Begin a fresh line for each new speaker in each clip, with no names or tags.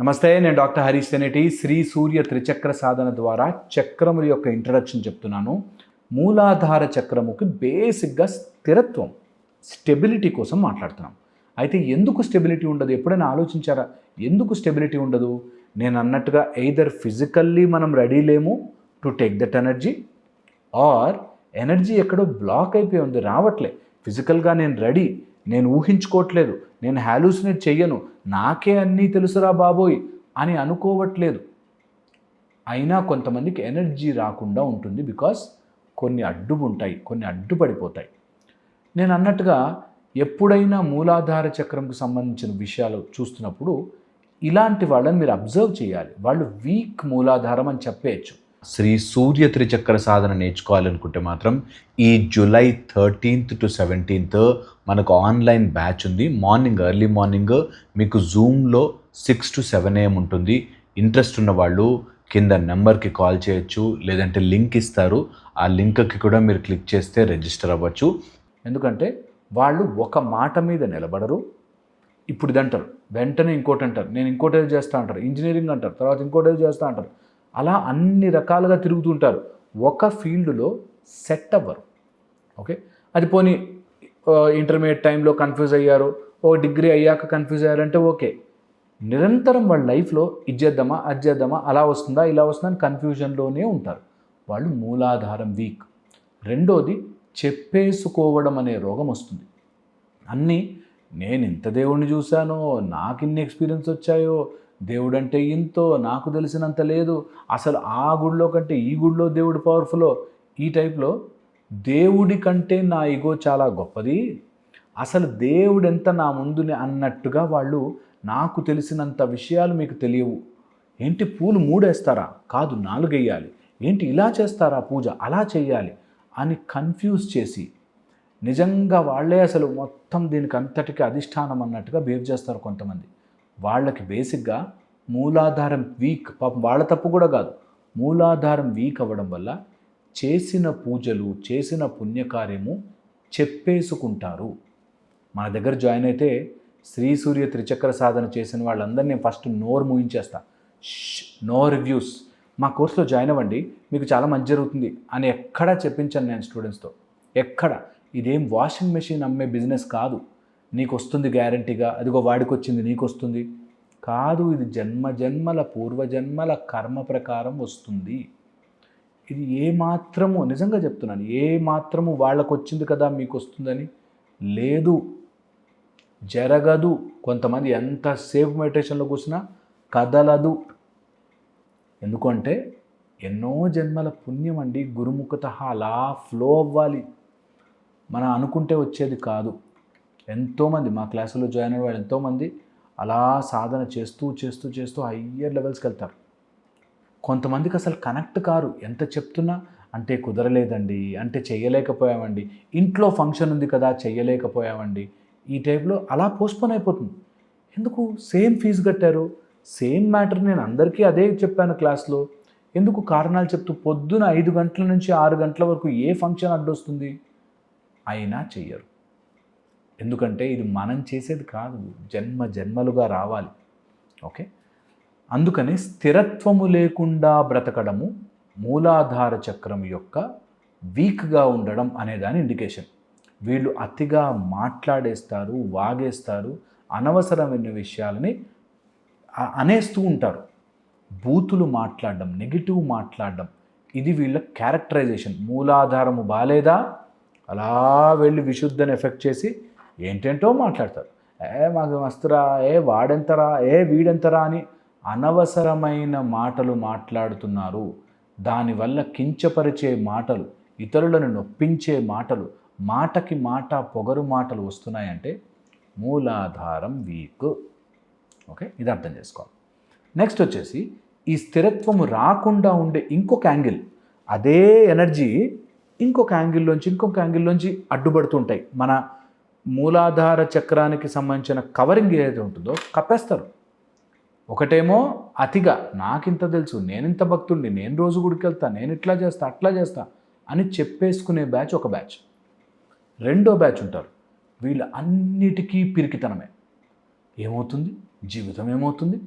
నమస్తే, నేను డాక్టర్ హరీష్ తెనేటి. శ్రీ సూర్య త్రిచక్ర సాధన ద్వారా చక్రముల యొక్క ఇంట్రడక్షన్ చెప్తున్నాను. మూలాధార చక్రముకి బేసిక్గా స్థిరత్వం, స్టెబిలిటీ కోసం మాట్లాడుతున్నాం. అయితే ఎందుకు స్టెబిలిటీ ఉండదు? ఎప్పుడైనా ఆలోచించారా? ఎందుకు స్టెబిలిటీ ఉండదు? నేను అన్నట్టుగా ఎయిదర్ ఫిజికల్లీ మనం రెడీ లేము to take that energy, or energy ఎక్కడో బ్లాక్ అయిపోయి ఉంది, రావట్లే. ఫిజికల్గా నేను రెడీ, నేను ఊహించుకోవట్లేదు, నేను హాలూసినేట్ చెయ్యను, నాకే అన్నీ తెలుసురా బాబోయ్ అని అనుకోవట్లేదు. అయినా కొంతమందికి ఎనర్జీ రాకుండా ఉంటుంది. బికాస్ కొన్ని ఉంటాయి, కొన్ని అడ్డుపడిపోతాయి. నేను అన్నట్టుగా ఎప్పుడైనా మూలాధార చక్రంకు సంబంధించిన విషయాలు చూస్తున్నప్పుడు ఇలాంటి వాళ్ళని మీరు అబ్జర్వ్ చేయాలి. వాళ్ళు వీక్ మూలాధారం అని చెప్పేయచ్చు. శ్రీ సూర్య త్రిచక్ర సాధన నేర్చుకోవాలనుకుంటే మాత్రం ఈ జూలై 13th to 17th మనకు ఆన్లైన్ బ్యాచ్ ఉంది. ఎర్లీ మార్నింగ్ మీకు జూమ్లో 6 to 7 AM ఉంటుంది. ఇంట్రెస్ట్ ఉన్న వాళ్ళు కింద నెంబర్కి కాల్ చేయొచ్చు, లేదంటే లింక్ ఇస్తారు. ఆ లింక్కి కూడా మీరు క్లిక్ చేస్తే రిజిస్టర్ అవ్వచ్చు. ఎందుకంటే వాళ్ళు ఒక మాట మీద నిలబడరు. ఇప్పుడు ఇది అంటారు, వెంటనే ఇంకోటి అంటారు, నేను ఇంకోటి ఏదో చేస్తా అంటారు, ఇంజనీరింగ్ అంటారు, తర్వాత ఇంకోటి ఏదో చేస్తా అంటారు. అలా అన్ని రకాలుగా తిరుగుతుంటారు. ఒక ఫీల్డ్లో సెట్ అవ్వరు. ఓకే, అది పోనీ ఇంటర్మీడియట్ టైంలో కన్ఫ్యూజ్ అయ్యారు, ఓ డిగ్రీ అయ్యాక కన్ఫ్యూజ్ అయ్యారంటే ఓకే. నిరంతరం వాళ్ళ లైఫ్లో ఇది చేద్దామా, అది చేద్దామా, అలా వస్తుందా, ఇలా వస్తుందా అని కన్ఫ్యూజన్లోనే ఉంటారు. వాళ్ళు మూలాధారం వీక్. రెండోది, చెప్పేసుకోవడం అనే రోగం వస్తుంది. అన్నీ నేను ఇంత దేవుణ్ణి చూశానో, నాకు ఇన్ని ఎక్స్పీరియన్స్ వచ్చాయో, దేవుడు అంటే ఇంతో, నాకు తెలిసినంత లేదు, అసలు ఆ గుడిలో కంటే ఈ గుడిలో దేవుడు పవర్ఫుల్లో, ఈ టైప్లో దేవుడి కంటే నా ఈగో చాలా గొప్పది, అసలు దేవుడు ఎంత నా ముందుని అన్నట్టుగా వాళ్ళు నాకు తెలిసినంత విషయాలు మీకు తెలియవు. ఏంటి పూలు 3 వేస్తారా? కాదు 4 వేయాలి. ఏంటి ఇలా చేస్తారా పూజ, అలా చేయాలి అని కన్ఫ్యూజ్ చేసి నిజంగా వాళ్ళే అసలు మొత్తం దీనికి అంతటికి అధిష్టానం అన్నట్టుగా బిహేవ్ చేస్తారు కొంతమంది. వాళ్ళకి బేసిక్గా మూలాధారం వీక్. పాపం వాళ్ళ తప్పు కూడా కాదు, మూలాధారం వీక్ అవ్వడం వల్ల చేసిన పూజలు, చేసిన పుణ్యకార్యము చెప్పేసుకుంటారు. మన దగ్గర జాయిన్ అయితే శ్రీ సూర్య త్రిచక్ర సాధన చేసిన వాళ్ళందరినీ ఫస్ట్ నోరు మూయించేస్తా. No reviews. మా కోర్సులో జాయిన్ అవ్వండి, మీకు చాలా మంచి జరుగుతుంది అని ఎక్కడా చెప్పించాను నేను స్టూడెంట్స్తో. ఎక్కడ ఇదేం వాషింగ్ మెషిన్ అమ్మే బిజినెస్ కాదు, నీకు వస్తుంది గ్యారంటీగా, అదిగో వాడికి వచ్చింది నీకు వస్తుంది కాదు. ఇది జన్మజన్మల పూర్వజన్మల కర్మ ప్రకారం వస్తుంది. ఇది ఏమాత్రము, నిజంగా చెప్తున్నాను, ఏమాత్రము వాళ్ళకు వచ్చింది కదా మీకు వస్తుందని లేదు, జరగదు. కొంతమంది ఎంతసేపు మెడిటేషన్లో కూర్చున్నా కదలదు. ఎందుకంటే ఎన్నో జన్మల పుణ్యం అండి. గురుముఖత అలా ఫ్లో అవ్వాలి, మనం అనుకుంటే వచ్చేది కాదు. ఎంతోమంది మా క్లాసులో జాయిన్ అయిన వాళ్ళు ఎంతోమంది అలా సాధన చేస్తూ చేస్తూ చేస్తూ హయ్యర్ లెవెల్స్కి వెళ్తారు. కొంతమందికి అసలు కనెక్ట్ కారు. ఎంత చెప్తున్నా అంటే కుదరలేదండి, అంటే చెయ్యలేకపోయామండి, ఇంట్లో ఫంక్షన్ ఉంది కదా చెయ్యలేకపోయామండి, ఈ టైప్లో అలా పోస్ట్పోన్ అయిపోతుంది. ఎందుకు? సేమ్ ఫీజు కట్టారు, సేమ్ మ్యాటర్, నేను అందరికీ అదే చెప్పాను క్లాస్లో. ఎందుకు కారణాలు చెప్తూ పొద్దున 5 గంటల నుంచి 6 గంటల వరకు ఏ ఫంక్షన్ అడ్డొస్తుంది? అయినా చెయ్యరు. ఎందుకంటే ఇది మనం చేసేది కాదు, జన్మ జన్మలుగా రావాలి. ఓకే, అందుకని స్థిరత్వము లేకుండా బ్రతకడము మూలాధార చక్రం యొక్క వీక్గా ఉండడం అనేదాని ఇండికేషన్. వీళ్ళు అతిగా మాట్లాడేస్తారు, వాగేస్తారు, అనవసరమైన విషయాలని అనేస్తూ ఉంటారు. బూతులు మాట్లాడడం, నెగిటివ్ మాట్లాడడం, ఇది వీళ్ళ క్యారెక్టరైజేషన్. మూలాధారము బాలేదా, అలా వెళ్ళి విశుద్ధని ఎఫెక్ట్ చేసి ఏంటేంటో మాట్లాడతారు. మాకు మస్తురా, వాడెంతరా, వీడెంతరా అని అనవసరమైన మాటలు మాట్లాడుతున్నారు. దానివల్ల కించపరిచే మాటలు, ఇతరులను నొప్పించే మాటలు, మాటకి మాట పొగరు మాటలు వస్తున్నాయంటే మూలాధారం వీక్. ఓకే, ఇది అర్థం చేసుకోవాలి. నెక్స్ట్ వచ్చేసి ఈ స్థిరత్వము రాకుండా ఉండే ఇంకొక యాంగిల్, అదే ఎనర్జీ ఇంకొక యాంగిల్లోంచి అడ్డుపడుతుంటాయి. మన మూలాధార చక్రానికి సంబంధించిన కవరింగ్ ఏదైతే ఉంటుందో కప్పేస్తారు. ఒకటేమో అతిగా నాకింత తెలుసు, నేనింత భక్తుడిని, నేను రోజు గుడికి వెళ్తా, నేను ఇట్లా చేస్తా అట్లా చేస్తా అని చెప్పేసుకునే బ్యాచ్ ఒక బ్యాచ్. రెండో బ్యాచ్ ఉంటారు, వీళ్ళు అన్నిటికీ పిరికితనమే. ఏమవుతుంది? జీవితం ఏమవుతుంది,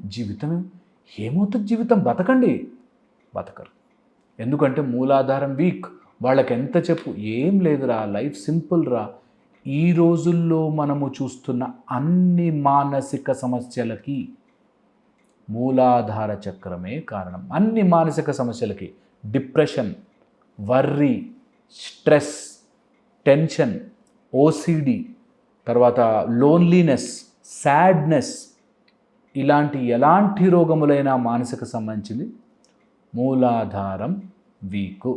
ఏమవుతుంది, జీవితం బతకండి, బతకరు. ఎందుకంటే మూలాధారం వీక్. వాళ్ళకి ఎంత చెప్పు, ఏం లేదురా, లైఫ్ సింపుల్ రా. ఈ రోజుల్లో మనము చూస్తున్న అన్ని మానసిక సమస్యలకి మూలాధార చక్రమే కారణం. అన్ని మానసిక సమస్యలకి depression, worry, stress, tension, OCD, తర్వాత లోన్లీనెస్, సాడ్నెస్, ఎలాంటి రోగములైనా మానసిక సంబంధించింది మూలాధారం వీకు.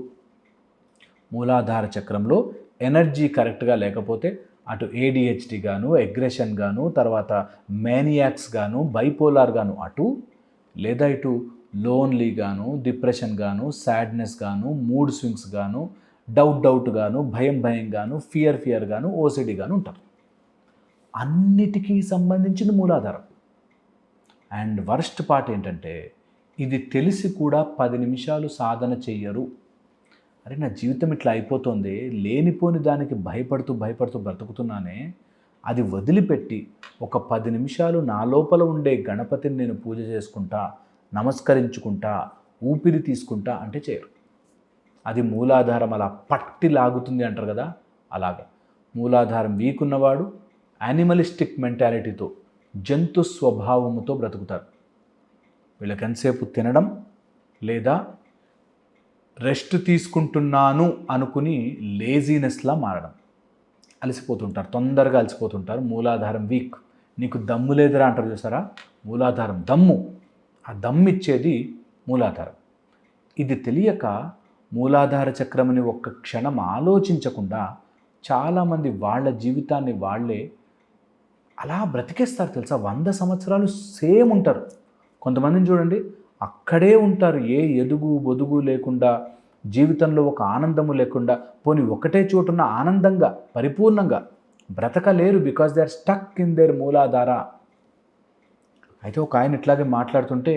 మూలాధార చక్రంలో ఎనర్జీ కరెక్ట్గా లేకపోతే అటు ఏడిహెచ్డి గాను, అగ్రెషన్ గాను, తర్వాత మేనియాక్స్ గాను, బైపోలార్ గాను అటు, లేదా ఇటు లోన్లీ గాను, డిప్రెషన్ గాను, సాడ్నెస్ గాను, మూడ్ స్వింగ్స్ గాను, డౌట్ గాను, భయం గాను, ఫియర్ గాను, ఓసిడి గాను ఉంటారు. అన్నిటికీ సంబంధించిన మూలాధారం. అండ్ వర్స్ట్ పార్ట్ ఏంటంటే ఇది తెలిసి కూడా 10 నిమిషాలు సాధన చెయ్యరు. అరే నా జీవితం ఇట్లా అయిపోతుంది, లేనిపోని దానికి భయపడుతూ బ్రతుకుతున్నానే, అది వదిలిపెట్టి ఒక 10 నిమిషాలు నా లోపల ఉండే గణపతిని నేను పూజ చేసుకుంటా, నమస్కరించుకుంటా, ఊపిరి తీసుకుంటా అంటే చేయరు. అది మూలాధారం అలా పట్టి లాగుతుంది అంటారు కదా, అలాగా. మూలాధారం వీక్ ఉన్నవాడు యానిమలిస్టిక్ మెంటాలిటీతో, జంతు స్వభావముతో బ్రతుకుతారు. వీళ్ళకి ఎంతసేపు తినడం లేదా రెస్ట్ తీసుకుంటున్నాను అనుకుని లేజీనెస్లా మారడం, అలసిపోతుంటారు, తొందరగా అలసిపోతుంటారు. మూలాధారం వీక్. నీకు దమ్ము లేదురా అంటారు చూసారా, మూలాధారం దమ్ము. ఆ దమ్ము ఇచ్చేది మూలాధారం. ఇది తెలియక మూలాధార చక్రముని ఒక్క క్షణం ఆలోచించకుండా చాలామంది వాళ్ళ జీవితాన్ని వాళ్ళే అలా బ్రతికేస్తారు తెలుసా. 100 సంవత్సరాలు సేమ్ ఉంటారు. కొంతమందిని చూడండి, అక్కడే ఉంటారు, ఏ ఎదుగు బొదుగు లేకుండా, జీవితంలో ఒక ఆనందము లేకుండా, పోనీ ఒకటే చోటున్న ఆనందంగా పరిపూర్ణంగా బ్రతకలేరు. Because they are stuck in there Muladhara. అయితే ఒక ఆయన ఇట్లాగే మాట్లాడుతుంటే,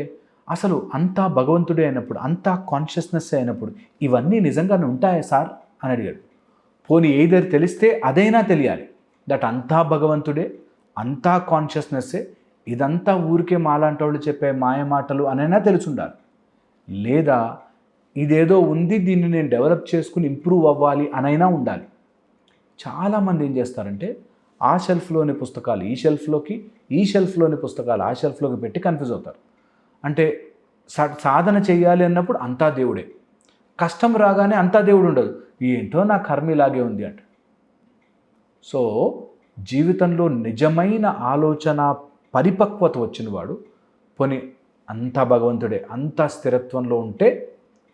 అసలు అంతా భగవంతుడే అయినప్పుడు, అంతా కాన్షియస్నెస్ అయినప్పుడు ఇవన్నీ నిజంగానే ఉంటాయా సార్ అని అడిగాడు. పోనీ ఏదైనా తెలిస్తే అదైనా తెలియాలి, దట్ అంతా భగవంతుడే, అంతా కాన్షియస్నెస్సే, ఇదంతా ఊరికే మాలాంటి వాళ్ళు చెప్పే మాయ మాటలు అనైనా తెలుసుండాలి. లేదా ఇదేదో ఉంది, దీన్ని నేను డెవలప్ చేసుకుని ఇంప్రూవ్ అవ్వాలి అనైనా ఉండాలి. చాలామంది ఏం చేస్తారంటే ఆ షెల్ఫ్లోని పుస్తకాలు ఈ షెల్ఫ్లోకి, ఈ షెల్ఫ్లోని పుస్తకాలు ఆ షెల్ఫ్లోకి పెట్టి కన్ఫ్యూజ్ అవుతారు. అంటే సాధన చేయాలి అన్నప్పుడు అంతా దేవుడే, కష్టం రాగానే అంతా దేవుడు ఉండదు, ఏంటో నా కర్మ ఇలాగే ఉంది అంటే. సో జీవితంలో నిజమైన ఆలోచన పరిపక్వత వచ్చినవాడు పోనీ అంతా భగవంతుడే, అంతా స్థిరత్వంలో ఉంటే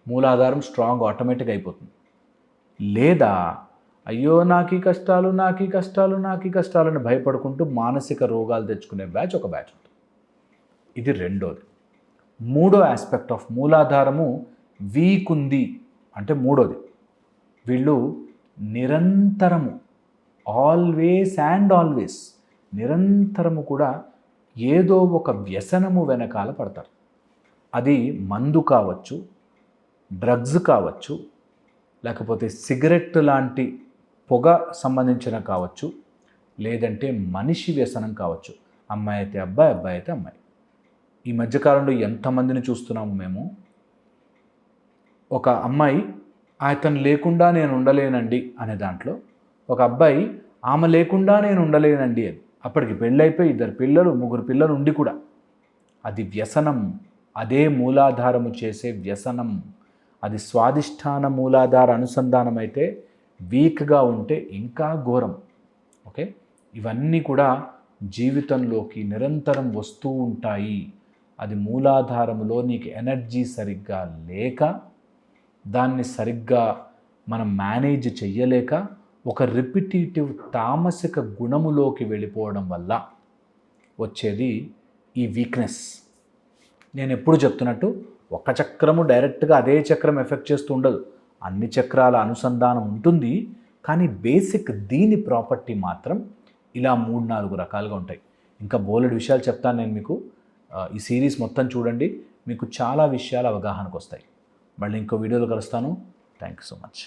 మూలాధారం స్ట్రాంగ్ ఆటోమేటిక్ అయిపోతుంది. లేదా అయ్యో నాకు ఈ కష్టాలు అని భయపడుకుంటూ మానసిక రోగాలు తెచ్చుకునే బ్యాచ్ ఒక బ్యాచ్ ఉంటుంది. ఇది రెండోది. మూడో ఆస్పెక్ట్ ఆఫ్ మూలాధారము వీక్ ఉంది అంటే మూడోది, వీళ్ళు నిరంతరము ఆల్వేస్ నిరంతరము కూడా ఏదో ఒక వ్యసనము వెనకాల పడతారు. అది మందు కావచ్చు, డ్రగ్స్ కావచ్చు, లేకపోతే సిగరెట్ లాంటి పొగ సంబంధించిన కావచ్చు, లేదంటే మనిషి వ్యసనం కావచ్చు. అమ్మాయి అయితే అబ్బాయి, అబ్బాయి అయితే అమ్మాయి. ఈ మధ్యకాలంలో ఎంతమందిని చూస్తున్నాము మేము. ఒక అమ్మాయి అతను లేకుండా నేను ఉండలేనండి అనే దాంట్లో, ఒక అబ్బాయి ఆమె లేకుండా నేను ఉండలేనండి అని. అప్పటికి పెళ్ళైపోయి 2 పిల్లలు 3 పిల్లలు ఉండి కూడా అది వ్యసనం. అదే మూలాధారము చేసే వ్యసనం. అది స్వాదిష్టాన మూలాధార అనుసంధానం అయితే వీక్గా ఉంటే ఇంకా ఘోరం. ఓకే, ఇవన్నీ కూడా జీవితంలోకి నిరంతరం వస్తూ ఉంటాయి. అది మూలాధారములో నీకు ఎనర్జీ సరిగ్గా లేక, దాన్ని సరిగ్గా మనం మేనేజ్ చెయ్యలేక, ఒక రిపిటేటివ్ తామసిక గుణములోకి వెళ్ళిపోవడం వల్ల వచ్చేది ఈ వీక్నెస్. నేను ఎప్పుడు చెప్తున్నట్టు ఒక చక్రము డైరెక్ట్గా అదే చక్రం ఎఫెక్ట్ చేస్తూ ఉండదు, అన్ని చక్రాల అనుసంధానం ఉంటుంది. కానీ బేసిక్ దీని ప్రాపర్టీ మాత్రం ఇలా 3-4 రకాలుగా ఉంటాయి. ఇంకా బోలెడు విషయాలు చెప్తాను నేను మీకు. ఈ సిరీస్ మొత్తం చూడండి, మీకు చాలా విషయాలు అవగాహనకు వస్తాయి. మళ్ళీ ఇంకో వీడియోలో కలుస్తాను. Thank you so much.